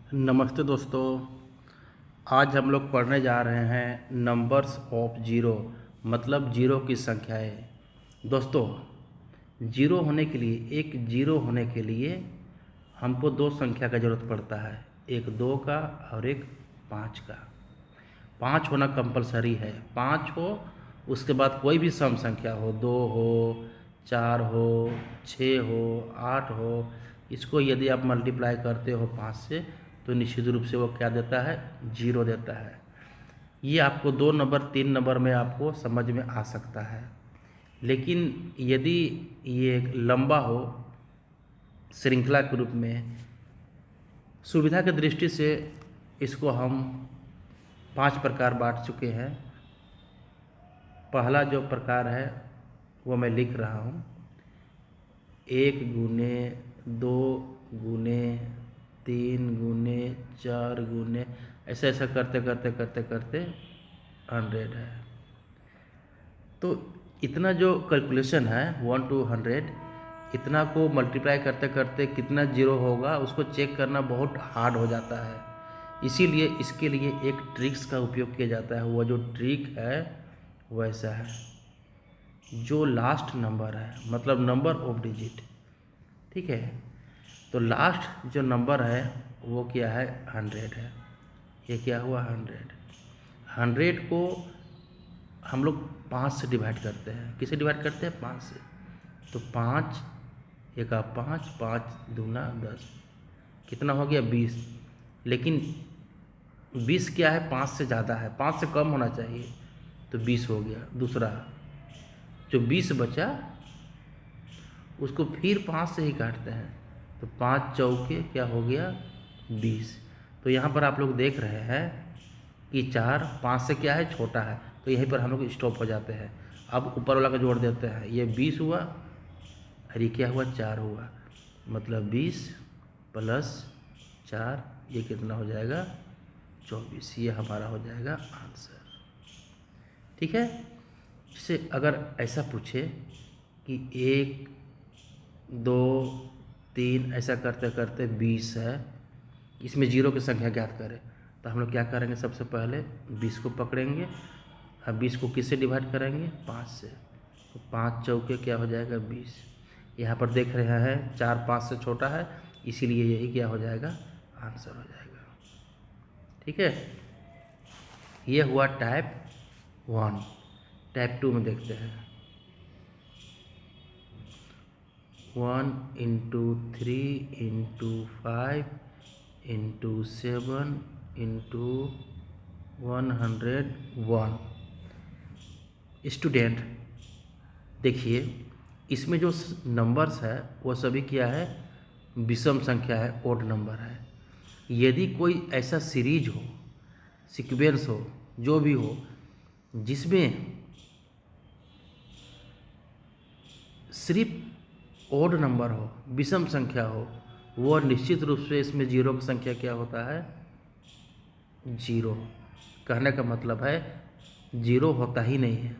नमस्ते दोस्तों। आज हम लोग पढ़ने जा रहे हैं नंबर्स ऑफ जीरो, मतलब जीरो की संख्याएं। दोस्तों, जीरो होने के लिए, एक जीरो होने के लिए हमको दो संख्या का ज़रूरत पड़ता है, एक दो का और एक पाँच का। पाँच होना कंपलसरी है, पाँच हो, उसके बाद कोई भी सम संख्या हो, दो हो, चार हो, छः हो, आठ हो, इसको यदि आप मल्टीप्लाई करते हो पाँच से तो निश्चित रूप से वो क्या देता है, जीरो देता है। ये आपको दो नंबर तीन नंबर में आपको समझ में आ सकता है, लेकिन यदि ये लंबा हो श्रृंखला के रूप में, सुविधा की दृष्टि से इसको हम पांच प्रकार बांट चुके हैं। पहला जो प्रकार है वो मैं लिख रहा हूँ, एक गुने, दो गुने, तीन गुने, चार गुने, ऐसा ऐसा करते करते करते करते 100 है। तो इतना जो कैलकुलेशन है 1 to 100, इतना को मल्टीप्लाई करते करते कितना जीरो होगा उसको चेक करना बहुत हार्ड हो जाता है। इसीलिए इसके लिए एक ट्रिक्स का उपयोग किया जाता है। वो जो ट्रिक है वैसा है, जो लास्ट नंबर है, मतलब नंबर ऑफ डिजिट, ठीक है। तो लास्ट जो नंबर है वो क्या है, 100 है। ये क्या हुआ, 100। 100 को हम लोग पाँच से डिवाइड करते हैं। किसे डिवाइड करते हैं, पाँच से। तो पाँच एका पाँच, पाँच दूना 10, कितना हो गया, 20। लेकिन 20 क्या है, पाँच से ज़्यादा है, पाँच से कम होना चाहिए, तो 20 हो गया। दूसरा जो 20 बचा उसको फिर पाँच से ही काटते हैं, तो पाँच चौके क्या हो गया, 20। तो यहाँ पर आप लोग देख रहे हैं कि चार पाँच से क्या है, छोटा है, तो यहीं पर हम लोग स्टॉप हो जाते हैं। अब ऊपर वाला का जोड़ देते हैं, ये 20 हुआ और ये क्या हुआ, चार हुआ, मतलब 20 प्लस चार, ये कितना हो जाएगा, 24। ये हमारा हो जाएगा आंसर, ठीक है। इससे अगर ऐसा पूछे कि एक दो तीन ऐसा करते करते 20 है, इसमें जीरो की संख्या ज्ञात करें, तो हम लोग क्या करेंगे, सबसे पहले 20 को पकड़ेंगे। अब 20 को किससे डिवाइड करेंगे, पाँच से, तो पाँच चौके क्या हो जाएगा, 20। यहाँ पर देख रहे हैं चार पाँच से छोटा है, इसीलिए यही क्या हो जाएगा, आंसर हो जाएगा, ठीक है। ये हुआ टाइप 1। टाइप 2 में देखते हैं, 1 into 3 into 5 into 7 into 101। Student देखिए, इसमें जो नंबर्स है वो सभी क्या है, विषम संख्या है, ओड नंबर है। यदि कोई ऐसा सीरीज हो, सीक्वेंस हो, जो भी हो, जिसमें सिर्फ ओड नंबर हो, विषम संख्या हो, वो निश्चित रूप से इसमें जीरो की संख्या क्या होता है, जीरो। कहने का मतलब है जीरो होता ही नहीं है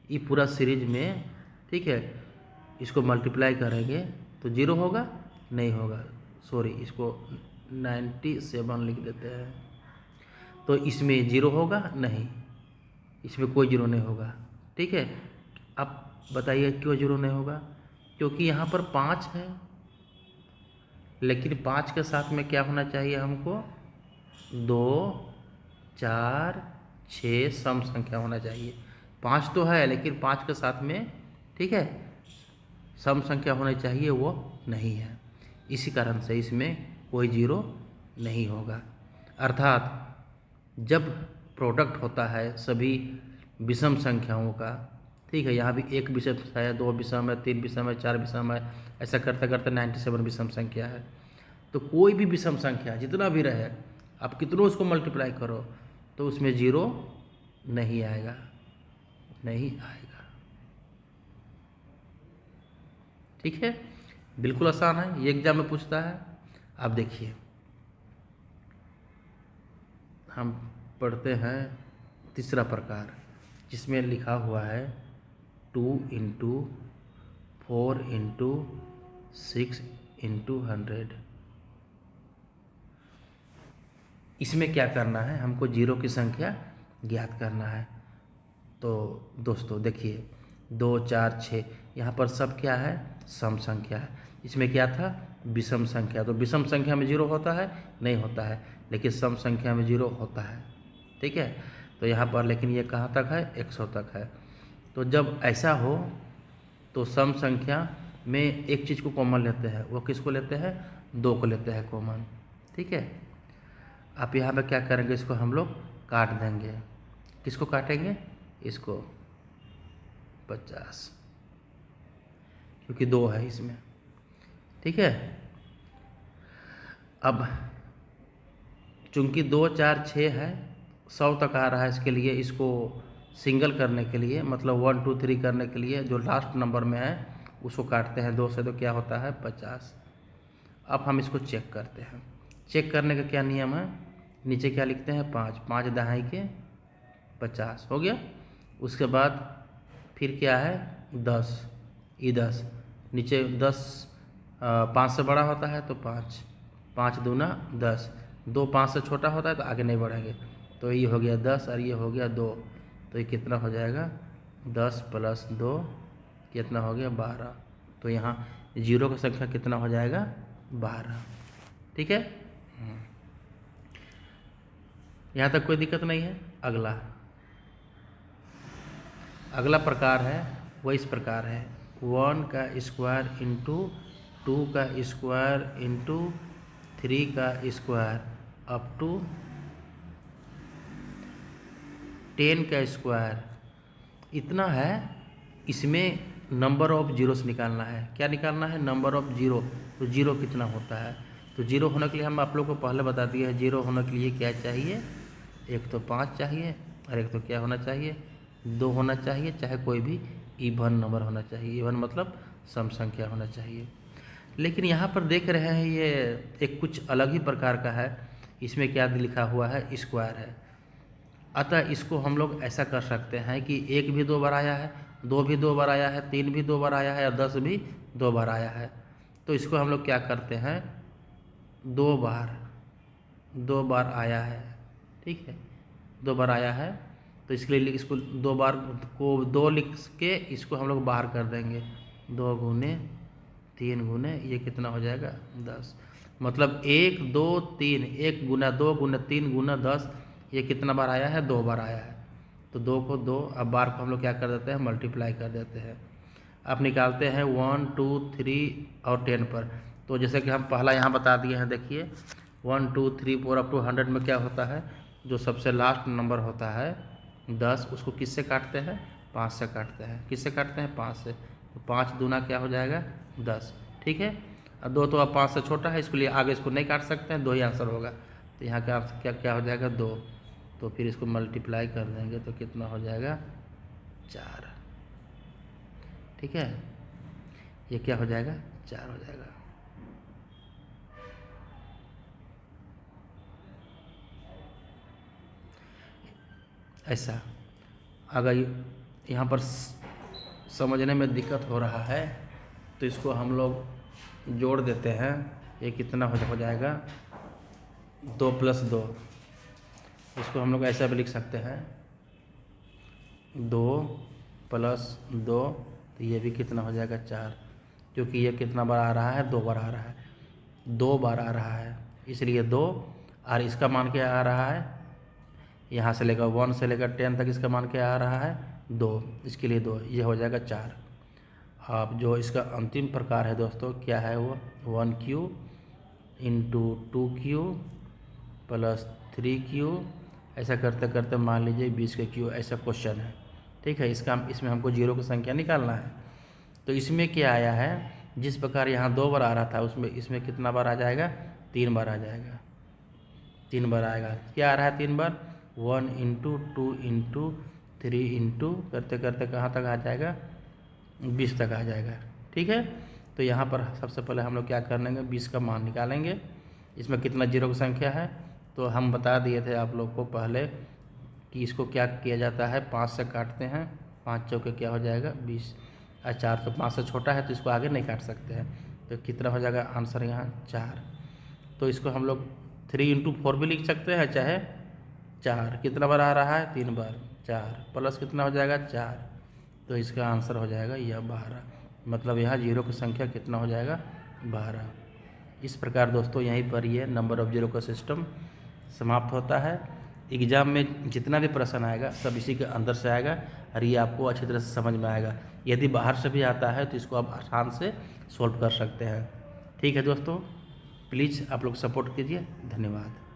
ये पूरा सीरीज में, ठीक है। इसको मल्टीप्लाई करेंगे तो जीरो होगा, नहीं होगा, सॉरी, इसको 97 लिख देते हैं, तो इसमें जीरो होगा नहीं, इसमें कोई जीरो नहीं होगा, ठीक है। अब बताइए क्यों जीरो नहीं होगा, क्योंकि यहाँ पर पाँच है, लेकिन पाँच के साथ में क्या होना चाहिए हमको, दो, चार, छः सम संख्या होना चाहिए। पाँच तो है लेकिन पाँच के साथ में, ठीक है, सम संख्या होनी चाहिए, वो नहीं है। इसी कारण से इसमें कोई जीरो नहीं होगा। अर्थात जब प्रोडक्ट होता है सभी विषम संख्याओं का, ठीक है, यहाँ भी एक विषम है, दो विषम है, तीन विषम है, चार विषम है, ऐसा करते करते 97 विषम संख्या है। तो कोई भी विषम संख्या जितना भी रहे, आप कितनों उसको मल्टीप्लाई करो तो उसमें जीरो नहीं आएगा, नहीं आएगा, ठीक है। बिल्कुल आसान है, ये एग्जाम में पूछता है। आप देखिए, हम पढ़ते हैं तीसरा प्रकार, जिसमें लिखा हुआ है 2 इंटू 4 इंटू 6 इंटू 100। इसमें क्या करना है, हमको जीरो की संख्या ज्ञात करना है। तो दोस्तों देखिए 2 4 6 यहाँ पर सब क्या है, सम संख्या है। इसमें क्या था, विषम संख्या। तो विषम संख्या में जीरो होता है, नहीं होता है, लेकिन सम संख्या में जीरो होता है। ठीक है, तो यहाँ पर लेकिन ये कहाँ तक है, 100 तक है। तो जब ऐसा हो तो सम संख्या में एक चीज़ को कॉमन लेते हैं। वो किसको लेते हैं, 2 को लेते हैं कॉमन। ठीक है, आप यहाँ पे क्या करेंगे, इसको हम लोग काट देंगे। किसको काटेंगे, इसको 50, क्योंकि 2 है इसमें। ठीक है, अब चूंकि 2 4 6 है, 100 तक आ रहा है, इसके लिए इसको सिंगल करने के लिए, मतलब 1 2 3 करने के लिए जो लास्ट नंबर में है उसको काटते हैं 2 से, तो क्या होता है 50। अब हम इसको चेक करते हैं। चेक करने का क्या नियम है, नीचे क्या लिखते हैं, 5 5 दहाई के 50 हो गया। उसके बाद फिर क्या है, 10 ई 10, नीचे 10 5 से बड़ा होता है तो 5 5 दूना 10, 2 5 से छोटा होता है तो आगे नहीं बढ़ेंगे। तो ये हो गया 10 और ये हो गया 2, तो ये कितना हो जाएगा, 10 + 2 कितना हो गया 12। तो यहाँ जीरो का संख्या कितना हो जाएगा, 12। ठीक है, यहाँ तक कोई दिक्कत नहीं है। अगला प्रकार है, वो इस प्रकार है, 1 का स्क्वायर इंटू 2 का स्क्वायर इंटू 3 का स्क्वायर अप टू 10 का स्क्वायर। इतना है। इसमें नंबर ऑफ जीरोस निकालना है। क्या निकालना है, नंबर ऑफ जीरो। तो जीरो कितना होता है, तो जीरो होने के लिए हम आप लोग को पहले बता दिए है, जीरो होने के लिए क्या चाहिए, एक तो 5 चाहिए और एक तो क्या होना चाहिए, 2 होना चाहिए, चाहे कोई भी इवन नंबर होना चाहिए। इवन मतलब सम संख्या होना चाहिए। लेकिन यहाँ पर देख रहे हैं ये एक कुछ अलग ही प्रकार का है। इसमें क्या लिखा हुआ है, स्क्वायर है। अतः इसको हम लोग ऐसा कर सकते हैं कि 1 भी 2 बार आया है, 2 भी 2 बार आया है, 3 भी 2 बार आया है और 10 भी 2 बार आया है। तो इसको हम लोग क्या करते हैं, 2 बार आया है। ठीक है, 2 बार आया है, तो इसके लिए इसको 2 बार को 2 लिख के इसको हम लोग बाहर कर देंगे। 2 गुने 3 गुने ये कितना हो जाएगा, 10। मतलब 1 2 3, 1 गुना 2 गुना 3 गुना 10, ये कितना बार आया है, 2 बार आया है। तो 2 को 2, अब बार को हम लोग क्या कर देते हैं, मल्टीप्लाई कर देते हैं। अब निकालते हैं 1 2 3 और 10 पर। तो जैसे कि हम पहला यहाँ बता दिए हैं, देखिए 1 2 3 4 अप टू 100 में क्या होता है, जो सबसे लास्ट नंबर होता है 10, उसको किससे काटते हैं, 5 से काटते हैं। किससे काटते हैं, 5 से। तो 5 दूना क्या हो जाएगा, 10। ठीक है, और 2 तो अब 5 से छोटा है, इसके लिए आगे इसको नहीं काट सकते हैं, 2 ही आंसर होगा। तो यहाँ का आंसर क्या क्या हो जाएगा, 2। तो फिर इसको मल्टीप्लाई कर देंगे तो कितना हो जाएगा, 4। ठीक है, ये क्या हो जाएगा, 4 हो जाएगा। ऐसा अगर यहाँ पर समझने में दिक्कत हो रहा है तो इसको हम लोग जोड़ देते हैं। ये कितना हो जाएगा, 2 + 2। इसको हम लोग ऐसा भी लिख सकते हैं, 2 + 2, तो ये भी कितना हो जाएगा, 4। क्योंकि ये कितना बार आ रहा है, 2 बार आ रहा है, 2 बार आ रहा है, इसलिए 2। और इसका मान क्या आ रहा है, यहाँ से लेकर 1 से लेकर 10 तक इसका मान क्या आ रहा है, 2। इसके लिए 2, ये हो जाएगा 4। अब जो इसका अंतिम प्रकार है दोस्तों, क्या है वो, 1Q इंटू 2Q + 3Q। ऐसा करते करते मान लीजिए 20 के Q, ऐसा क्वेश्चन है। ठीक है, इसमें हमको जीरो की संख्या निकालना है। तो इसमें क्या आया है, जिस प्रकार यहाँ 2 बार आ रहा था, उसमें इसमें कितना बार आ जाएगा, 3 बार आ जाएगा। 3 बार आएगा। क्या आ रहा है 3 बार, 1 इंटू 2 इंटू 3 इंटू करते करते कहाँ तक आ जाएगा, 20 तक आ जाएगा। ठीक है, तो यहाँ पर सबसे पहले हम लोग क्या कर लेंगे, 20 का मान निकालेंगे। इसमें कितना जीरो की संख्या है, तो हम बता दिए थे आप लोग को पहले कि इसको क्या किया जाता है, 5 से काटते हैं। 5 चौके क्या हो जाएगा, 20। और 4 तो 5 से छोटा है तो इसको आगे नहीं काट सकते हैं, तो कितना हो जाएगा आंसर यहाँ, 4। तो इसको हम लोग 3 × 4 भी लिख सकते हैं, चाहे 4। कितना बार आ रहा है? 3 बार। 4 प्लस कितना हो जाएगा? 4। तो इसका आंसर हो जाएगा यह 12। मतलब यहाँ जीरो की संख्या कितना हो जाएगा? 12। इस प्रकार दोस्तों यहीं पर ये नंबर ऑफ जीरो का सिस्टम समाप्त होता है। एग्ज़ाम में जितना भी प्रश्न आएगा सब इसी के अंदर से आएगा और ये आपको अच्छी तरह से समझ में आएगा। यदि बाहर से भी आता है तो इसको आप आसान से सॉल्व कर सकते हैं। ठीक है दोस्तों, प्लीज़ आप लोग सपोर्ट कीजिए। धन्यवाद।